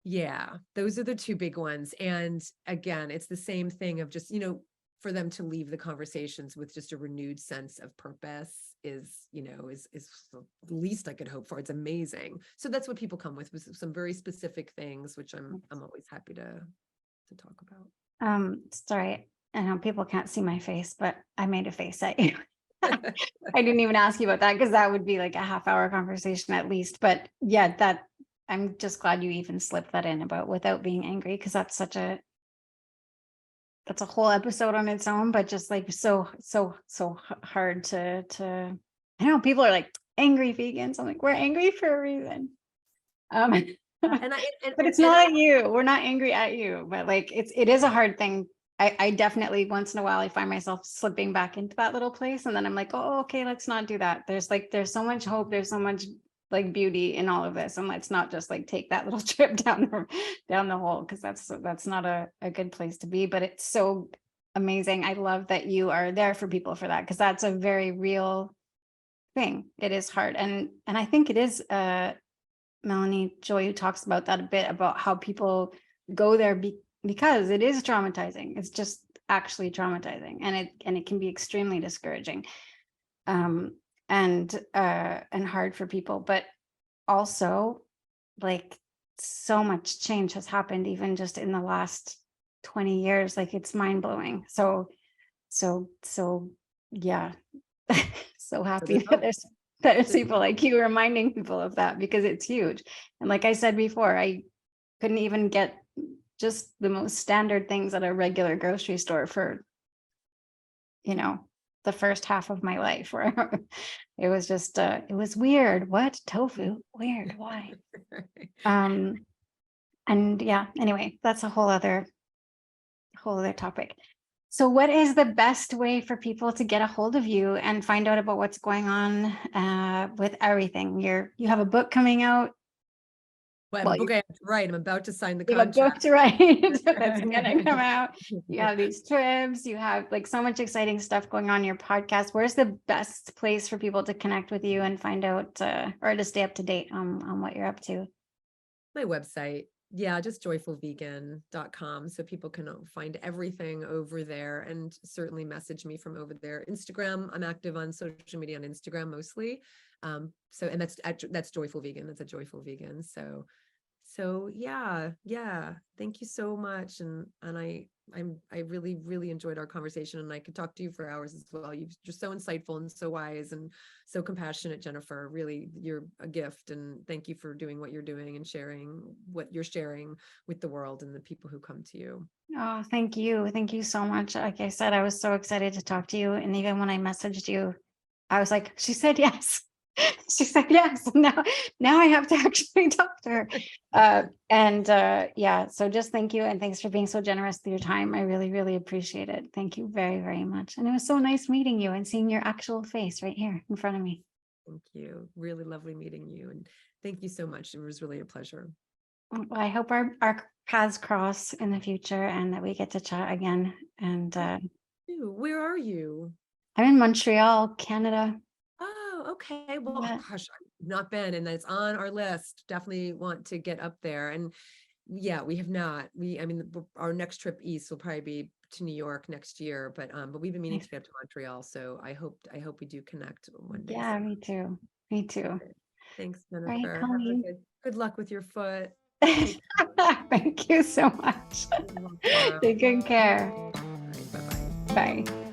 Yeah, those are the two big ones. And again, it's the same thing of just, for them to leave the conversations with just a renewed sense of purpose is the least I could hope for. It's amazing. So that's what people come with some very specific things, which I'm always happy to talk about. Sorry, I know people can't see my face, but I made a face at you. I didn't even ask you about that, because that would be like a half-hour conversation at least. But yeah, I'm just glad you even slipped that in about without being angry, because that's a whole episode on its own, but just like so hard to I don't know, people are like angry vegans. I'm like, we're angry for a reason. But it's not at you. We're not angry at you, but like it is a hard thing. I definitely, once in a while, I find myself slipping back into that little place, and then I'm like, oh, okay, let's not do that. There's so much hope. There's so much like beauty in all of this, and let's not just like take that little trip down the hole, because that's not a good place to be. But it's so amazing. I love that you are there for people for that, because that's a very real thing. It is hard, and I think it is Melanie Joy, who talks about that a bit, about how people go there because it is traumatizing. It's just actually traumatizing, and it can be extremely discouraging, and hard for people. But also, like, so much change has happened even just in the last 20 years. Like it's mind blowing. So yeah. So happy that there's people like you reminding people of that, because it's huge. And like I said before, I couldn't even get just the most standard things at a regular grocery store for, the first half of my life, where it was just it was weird. What? Tofu? Weird. Why? And yeah, anyway, that's a whole other topic. So what is the best way for people to get a hold of you and find out about what's going on with everything? You have a book coming out. Well, I have a book I have to write. I'm about to sign the You have a book contract. to write that's gonna come out. You have these trips, you have like so much exciting stuff going on in your podcast. Where's the best place for people to connect with you and find out or to stay up to date on what you're up to? My website. Yeah, just joyfulvegan.com. So people can find everything over there, and certainly message me from over there. Instagram, I'm active on social media on Instagram mostly. And that's Joyful Vegan. That's a Joyful Vegan. So yeah. Thank you so much. And I really, really enjoyed our conversation, and I could talk to you for hours as well. You're so insightful and so wise and so compassionate, Jennifer. Really, you're a gift, and thank you for doing what you're doing and sharing what you're sharing with the world and the people who come to you. Oh, thank you. Thank you so much. Like I said, I was so excited to talk to you. And even when I messaged you, I was like, she said yes. She said yes. Now I have to actually talk to her. Yeah, so just thank you. And thanks for being so generous with your time. I really, really appreciate it. Thank you very, very much. And it was so nice meeting you and seeing your actual face right here in front of me. Thank you. Really lovely meeting you. And thank you so much. It was really a pleasure. Well, I hope our paths cross in the future and that we get to chat again. And Where are you? I'm in Montreal, Canada. Oh, okay. Well, Yeah. gosh, I've not been, and it's on our list. Definitely want to get up there. And yeah, we have not. Our next trip east will probably be to New York next year, but we've been meaning to get up to Montreal. So I hope we do connect one day. Yeah, soon. me too. Me too. Thanks, All right, Jennifer. Colleen. Good luck with your foot. Thank you so much. Take good care. Bye-bye. Bye.